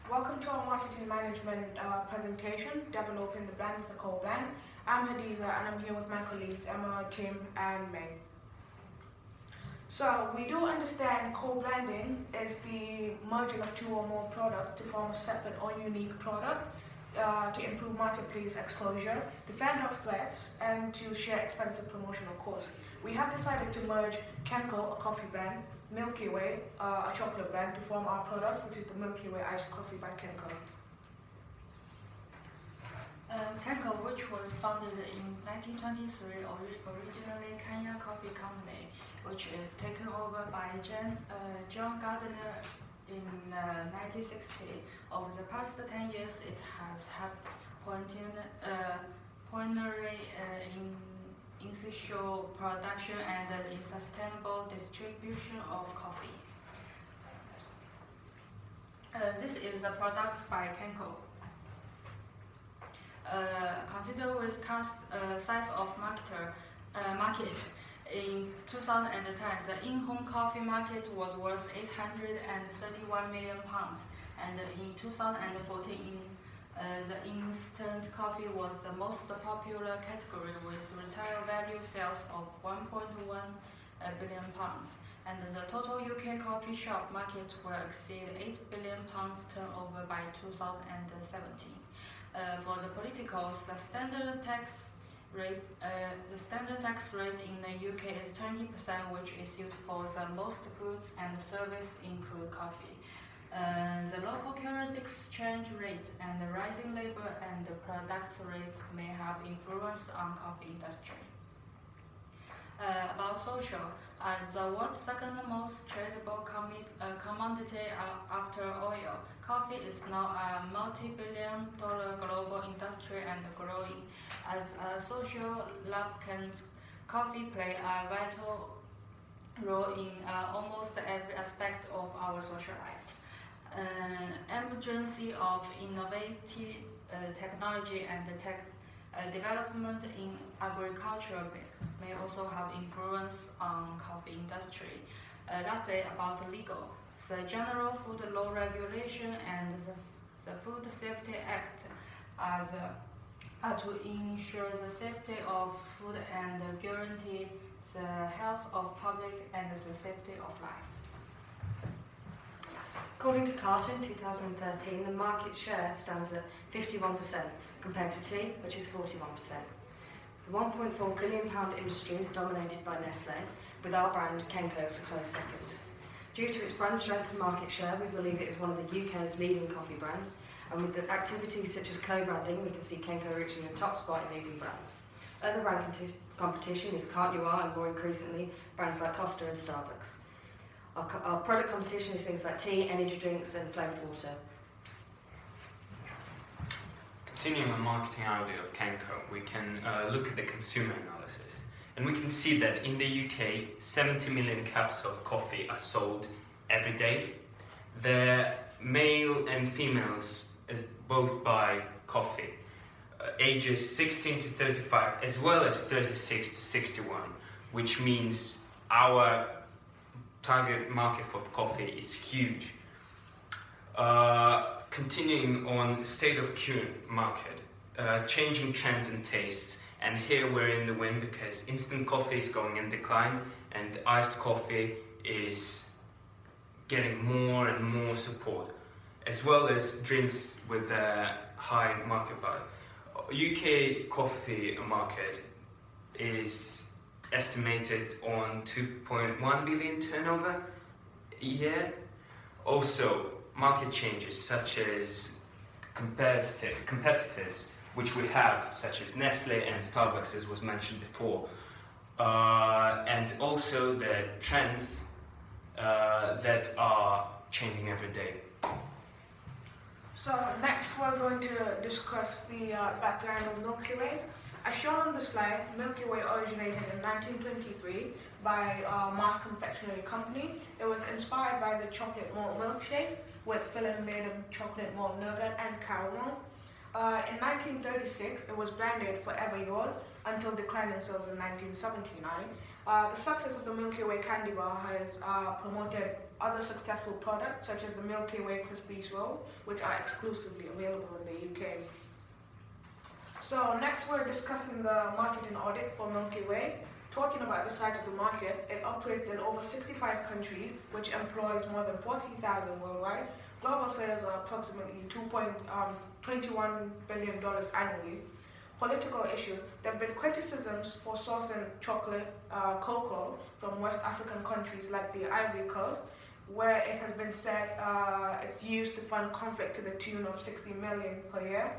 Welcome to our marketing management presentation, Developing the Brand with the Co-Brand. I'm Hadiza and I'm here with my colleagues Emma, Tim and May. So we do understand co-branding is the merging of two or more products to form a separate or unique product to improve marketplace exposure, defend our threats, and to share expensive promotional costs. We have decided to merge Kenco, a coffee brand, Milky Way, a chocolate brand, to form our product, which is the Milky Way Iced Coffee by Kenco. Kenco, which was founded in 1923, originally Kenya Coffee Company, which is taken over by John Gardner in 1960. Over the past 10 years, it has had pioneering in in-situ production and in sustainable distribution of coffee. This is the products by Kenco. Consider with size of market. In 2010, the in-home coffee market was worth £831 million, and in 2014, the instant coffee was the most popular category with retail value sales of £1.1 billion, and the total UK coffee shop market will exceed £8 billion turnover by 2017. For the politicals, the standard tax rate in the UK is 20%, which is used for the most goods and services, include coffee. The local currency exchange rate and the rising labor and the product rates may have influence on coffee industry. About social, as the world's second most tradable commodity after oil, coffee is now a multi-billion-dollar global industry and growing. As a social lubricant, coffee plays a vital role in almost every aspect of our social life. Emergence of innovative technology and development in agriculture may also have influence on coffee industry. Lastly, about legal, the General Food Law Regulation and the Food Safety Act are to ensure the safety of food and guarantee the health of public and the safety of life. According to Carton 2013, the market share stands at 51% compared to tea, which is 41%. The £1.4 billion industry is dominated by Nestle, with our brand Kenco as a close second. Due to its brand strength and market share, we believe it is one of the UK's leading coffee brands, and with the activities such as co-branding, we can see Kenco reaching a top spot in leading brands. Other brand competition is Carte Noire and more increasingly brands like Costa and Starbucks. Our product competition is things like tea, energy drinks and flavoured water. Continuing on marketing idea of Kenco, we can look at the consumer analysis. And we can see that in the UK, 70 million cups of coffee are sold every day. The male and females both buy coffee, ages 16 to 35 as well as 36 to 61, which means our target market for coffee is huge. Continuing on state of current market, changing trends and tastes, and here we're in the win because instant coffee is going in decline and iced coffee is getting more and more support, as well as drinks with a high market value. UK coffee market is estimated on 2.1 billion turnover a year. Also, market changes such as competitors, which we have, such as Nestle and Starbucks, as was mentioned before, and also the trends that are changing every day. So next we're going to discuss the background of Milky Way. As shown on the slide, Milky Way originated in 1923 by Mars Confectionery Company. It was inspired by the chocolate malt milkshake with filling made of chocolate malt nougat and caramel. In 1936, it was branded Forever Yours until decline in sales in 1979. The success of the Milky Way candy bar has promoted other successful products such as the Milky Way Crispies roll, which are exclusively available in the UK. So next we're discussing the marketing audit for Milky Way. Talking about the size of the market, it operates in over 65 countries, which employs more than 40,000 worldwide. Global sales are approximately $21 billion annually. Political issues. There have been criticisms for sourcing chocolate, cocoa from West African countries like the Ivory Coast, where it has been said it's used to fund conflict to the tune of 60 million per year.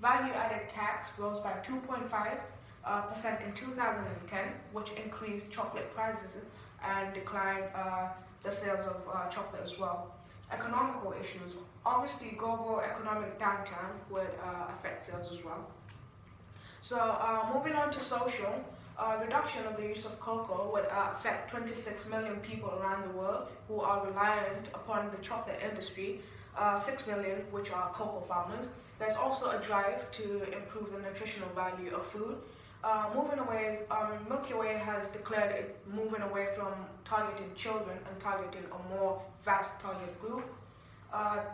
Value-added tax rose by 2.5% in 2010, which increased chocolate prices and declined the sales of chocolate as well. Economical issues. Obviously, global economic downturn would affect sales as well. So moving on to social, reduction of the use of cocoa would affect 26 million people around the world who are reliant upon the chocolate industry, 6 million which are cocoa farmers. There's also a drive to improve the nutritional value of food. Milky Way has declared it moving away from targeting children and targeting a more vast target group.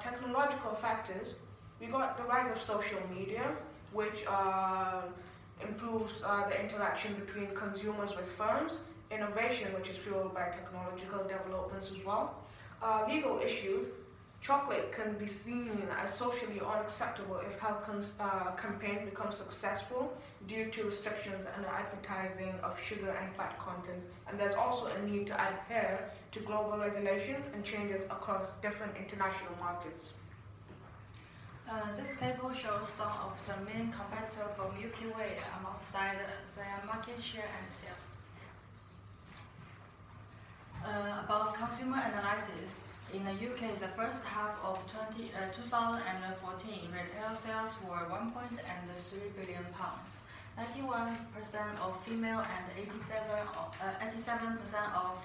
Technological factors, we got the rise of social media, which improves the interaction between consumers with firms, innovation, which is fueled by technological developments as well. Legal issues, chocolate can be seen as socially unacceptable if health campaigns become successful due to restrictions and advertising of sugar and fat contents. And there's also a need to adhere to global regulations and changes across different international markets. This table shows some of the main competitors for Milky Way alongside their market share and sales. About consumer analysis, in the UK, the first half of 2014, retail sales were £1.3 billion. 91% of female and 87% of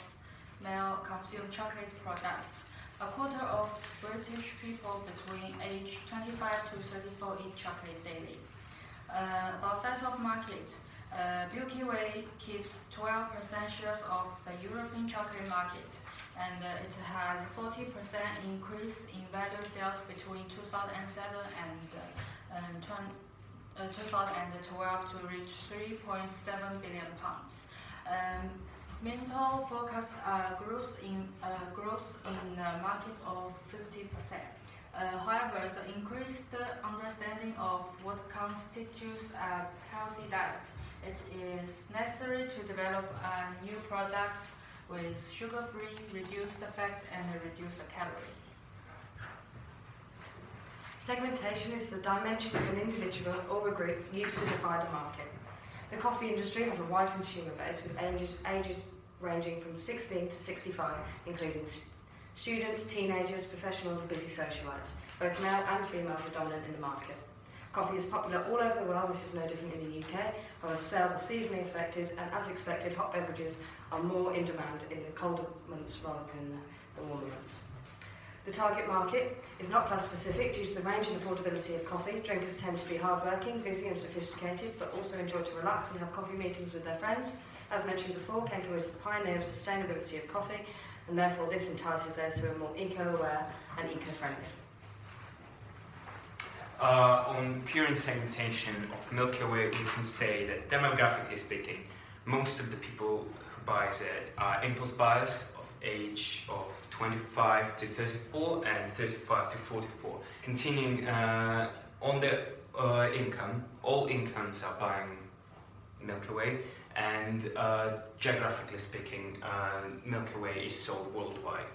male consume chocolate products. A quarter of British people between age 25 to 34 eat chocolate daily. About size of market, Milky Way keeps 12% shares of the European chocolate market, and it had 40% increase in value sales between 2007 and 2012 to reach £3.7 billion. Minto forecasts growth in the market of 50%. However, the increased understanding of what constitutes a healthy diet, it is necessary to develop new products with sugar-free, reduced fat, and reduced calorie. Segmentation is the dimension of an individual or a group used to divide a market. The coffee industry has a wide consumer base with ages ranging from 16 to 65, including students, teenagers, professionals, and busy socialites. Both male and females are dominant in the market. Coffee is popular all over the world. This is no different in the UK. However, sales are seasonally affected, and as expected, hot beverages are more in demand in the colder months rather than the warmer months. The target market is not class specific due to the range and affordability of coffee. Drinkers tend to be hardworking, busy and sophisticated, but also enjoy to relax and have coffee meetings with their friends. As mentioned before, Kenco is the pioneer of sustainability of coffee, and therefore this entices those who are more eco-aware and eco-friendly. On current segmentation of Milky Way, we can say that demographically speaking, most of the people who buy it are impulse buyers of age of 25 to 34 and 35 to 44. Continuing on the income, all incomes are buying Milky Way, and geographically speaking, Milky Way is sold worldwide.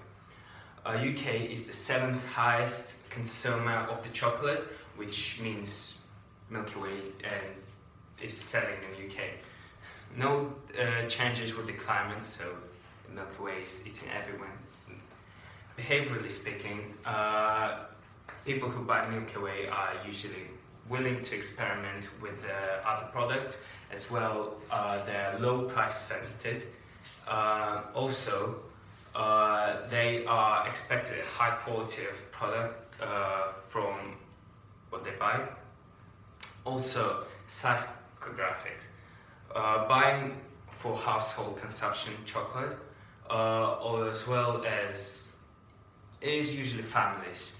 UK is the 7th highest consumer of the chocolate, which means Milky Way is selling in the UK. No changes with the climate, so Milky Way is eating everyone. Behaviorally speaking, people who buy Milky Way are usually willing to experiment with other products, as well they're low price sensitive. Also, they are expected a high quality of product from what they buy. Also, psychographics. Buying for household consumption chocolate, or as well as is usually families.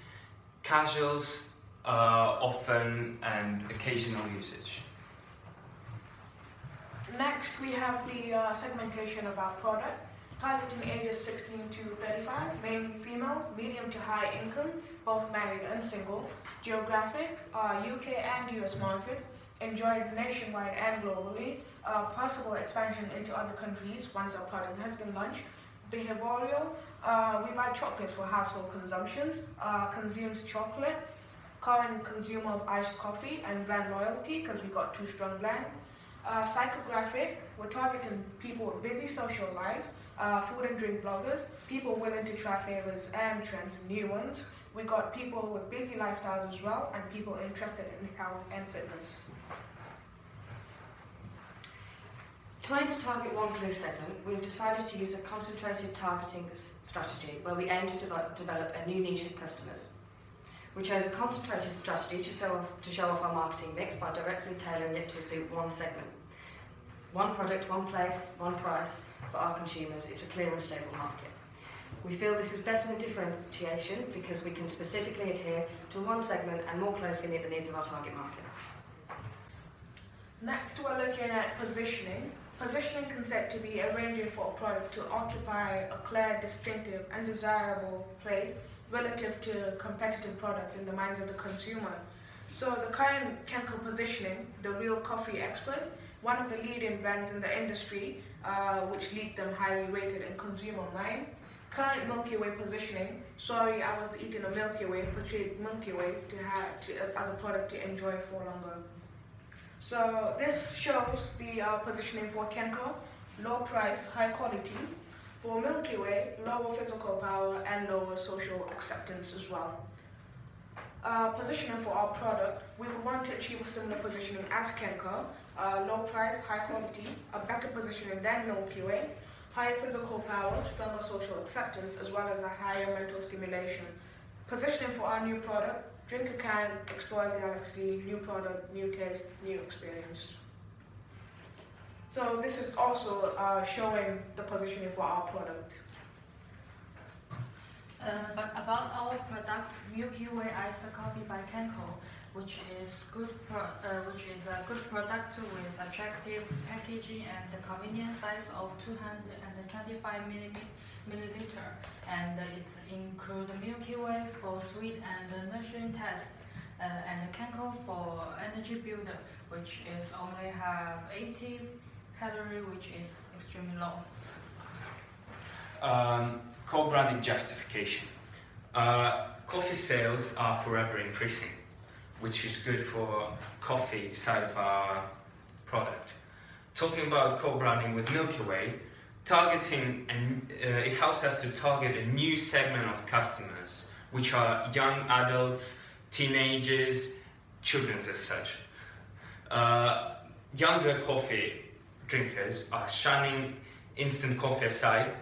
Casuals, often and occasional usage. Next, we have the segmentation of our product, targeting ages 16 to 35, mainly female, medium to high income, both married and single, geographic, UK and US markets, enjoyed nationwide and globally, possible expansion into other countries once our product has been launched, behavioral, we buy chocolate for household consumptions, consumes chocolate, current consumer of iced coffee and brand loyalty because we got 2 strong brands. Psychographic, we're targeting people with busy social lives, food and drink bloggers, people willing to try favorites and trends, new ones. We got people with busy lifestyles as well, and people interested in health and fitness. To aim to target one clear segment, we've decided to use a concentrated targeting strategy where we aim to develop a new niche of customers. We chose a concentrated strategy to show off our marketing mix by directly tailoring it to suit one segment. One product, one place, one price for our consumers. It's a clear and stable market. We feel this is better than differentiation because we can specifically adhere to one segment and more closely meet the needs of our target market. Next, we're looking at positioning. Positioning concept to be arranging for a product to occupy a clear, distinctive and desirable place relative to competitive products in the minds of the consumer. So the current Kenco positioning, the real coffee expert, one of the leading brands in the industry, which lead them highly rated in consumer mind. Current Milky Way positioning, sorry I was eating a Milky Way, portrayed Milky Way as a product to enjoy for longer. So this shows the positioning for Kenco, low price, high quality. For Milky Way, lower physical power and lower social acceptance as well. Positioning for our product, we would want to achieve a similar positioning as Kenco, low price, high quality, a better positioning than Milky Way, higher physical power, stronger social acceptance, as well as a higher mental stimulation. Positioning for our new product, drink a can, explore the galaxy, new product, new taste, new experience. So this is also showing the positioning for our product. But about our product, Milky Way iced coffee by Kenco, which is a good product with attractive packaging and the convenient size of 225 milliliter, and it includes Milky Way for sweet and nourishing taste, and Kenco for energy builder, which is only have 80 calories, which is extremely low. Co-branding justification. Coffee sales are forever increasing, which is good for coffee side of our product. Talking about co-branding with Milky Way, targeting and it helps us to target a new segment of customers, which are young adults, teenagers, children as such. Younger coffee drinkers are shunning instant coffee aside,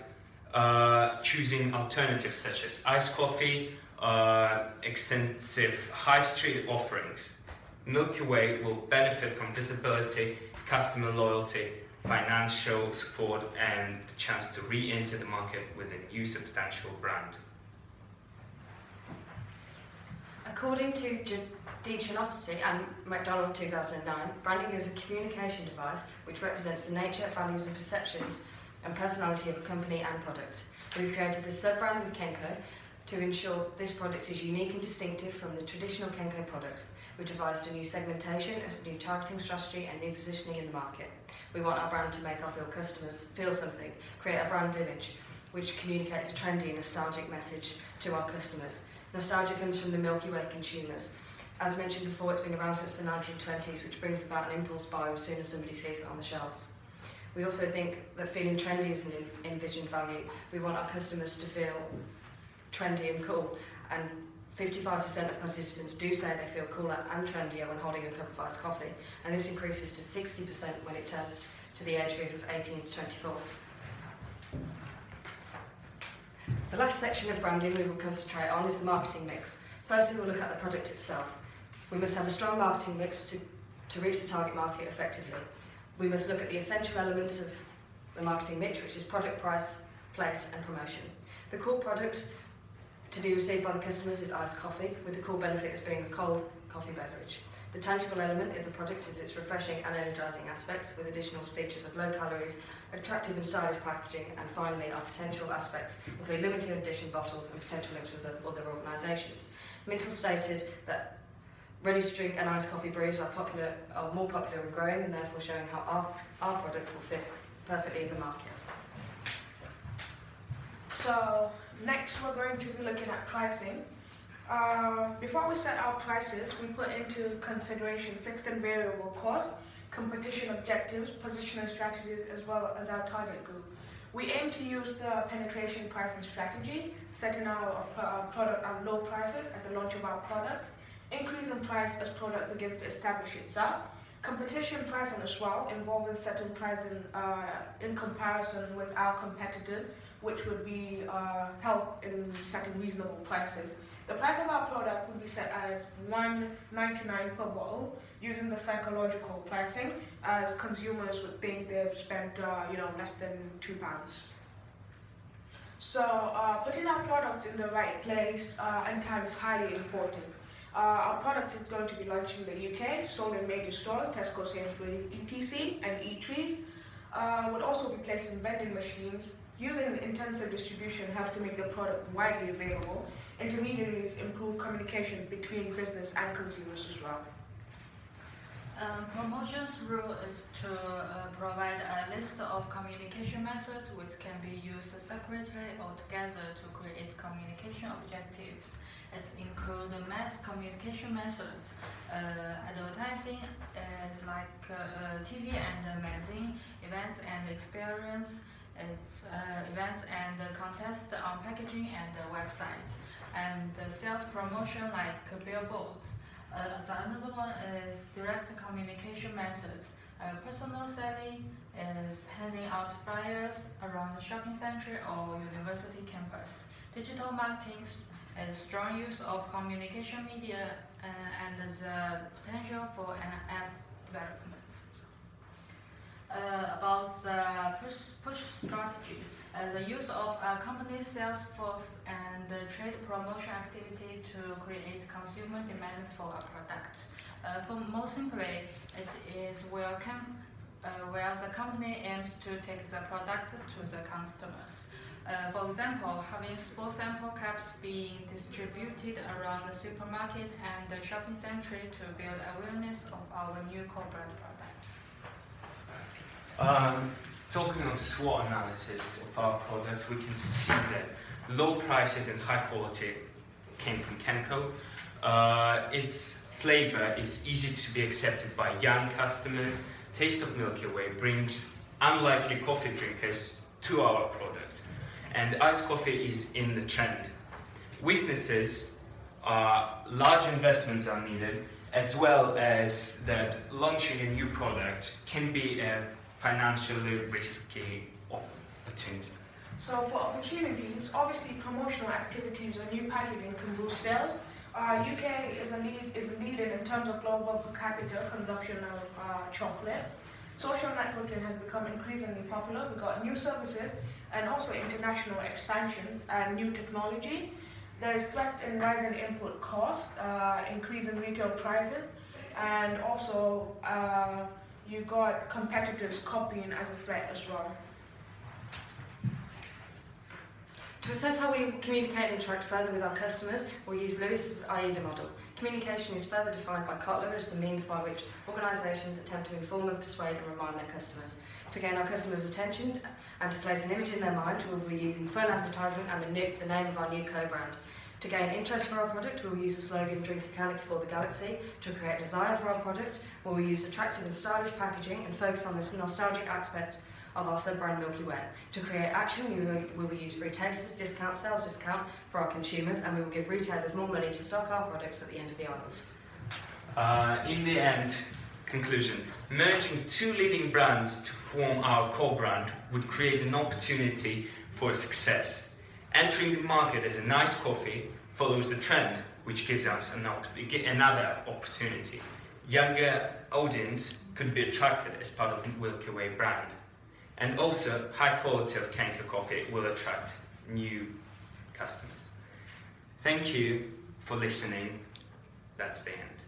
choosing alternatives such as iced coffee, extensive high street offerings. Milky Way will benefit from visibility, customer loyalty, financial support, and the chance to re-enter the market with a new substantial brand. According to Generosity and McDonald 2009, branding is a communication device which represents the nature, values and perceptions and personality of a company and product. We created this sub-brand with Kenco to ensure this product is unique and distinctive from the traditional Kenco products. We devised a new segmentation, a new targeting strategy and new positioning in the market. We want our brand to make our customers feel something, create a brand image which communicates a trendy, nostalgic message to our customers. Nostalgia comes from the Milky Way consumers. As mentioned before, it's been around since the 1920s, which brings about an impulse buy as soon as somebody sees it on the shelves. We also think that feeling trendy is an envisioned value. We want our customers to feel trendy and cool, and 55% of participants do say they feel cooler and trendier when holding a cup of iced coffee, and this increases to 60% when it turns to the age group of 18 to 24. The last section of branding we will concentrate on is the marketing mix. Firstly, we'll look at the product itself. We must have a strong marketing mix to reach the target market effectively. We must look at the essential elements of the marketing mix, which is product, price, place and promotion. The core product to be received by the customers is iced coffee, with the core benefit as being a cold coffee beverage. The tangible element of the product is its refreshing and energising aspects, with additional features of low calories, attractive and stylish packaging, and finally our potential aspects include limited edition bottles and potential links with other organisations. Mintle stated that ready-to-drink and iced coffee brews are more popular and growing, and therefore showing how our product will fit perfectly in the market. So next we're going to be looking at pricing. Before we set our prices, we put into consideration fixed and variable costs, competition objectives, positioning strategies, as well as our target group. We aim to use the penetration pricing strategy, setting our product at low prices at the launch of our product, increase in price as product begins to establish itself, competition pricing as well, involving setting pricing in comparison with our competitors, which would be help in setting reasonable prices. The price of our product would be set as $1.99 per bottle, using the psychological pricing, as consumers would think they've spent less than £2. So putting our products in the right place and time is highly important. Our product is going to be launched in the UK, sold in major stores, Tesco, Sainsbury's, etc. and eateries. Would also be placed in vending machines. Using intensive distribution helps to make the product widely available. Intermediaries improve communication between business and consumers as well. Promotions rule is to provide a list of communication methods which can be used separately or together to create communication objectives. It includes mass communication methods, advertising like TV and magazine, events and experience, events and contests on packaging and websites, and sales promotion like billboards. Another one is direct communication methods. Personal selling is handing out flyers around the shopping center or university campus. Digital marketing is strong use of communication media and the potential for an app development. About the push strategy, the use of a company's sales force and the trade promotion activity to create consumer demand for a product. For more simply, it is where the company aims to take the product to the customers. For example, having small sample caps being distributed around the supermarket and the shopping center to build awareness of our new corporate products. Talking of SWOT analysis of our product, we can see that low prices and high quality came from Kenco. Its flavor is easy to be accepted by young customers. Taste of Milky Way brings unlikely coffee drinkers to our product. And iced coffee is in the trend. Weaknesses are large investments are needed, as well as that launching a new product can be a financially risky opportunity. So for opportunities, obviously promotional activities or new packaging can boost sales. UK is a leader in terms of global per capita consumption of chocolate. Social networking has become increasingly popular. We've got new services and also international expansions and new technology. There's threats in rising input costs, increasing retail prices, and also you got competitors copying as a threat as well. To assess how we communicate and interact further with our customers, we'll use Lewis's AIDA model. Communication is further defined by Kotler as the means by which organisations attempt to inform and persuade and remind their customers. To gain our customers' attention and to place an image in their mind, we'll be using phone advertisement and the name of our new co-brand. To gain interest for our product, we'll use the slogan "Drink a can, explore the galaxy." To create desire for our product, we'll use attractive and stylish packaging and focus on this nostalgic aspect of our sub-brand Milky Way. To create action, we will use free tasters discount, sales discount for our consumers, and we will give retailers more money to stock our products at the end of the aisles. In the end, conclusion, merging two leading brands to form our core brand would create an opportunity for success. Entering the market as a nice coffee follows the trend, which gives us another opportunity. Younger audience could be attracted as part of the Milky Way brand. And also, high quality of Kenco coffee will attract new customers. Thank you for listening. That's the end.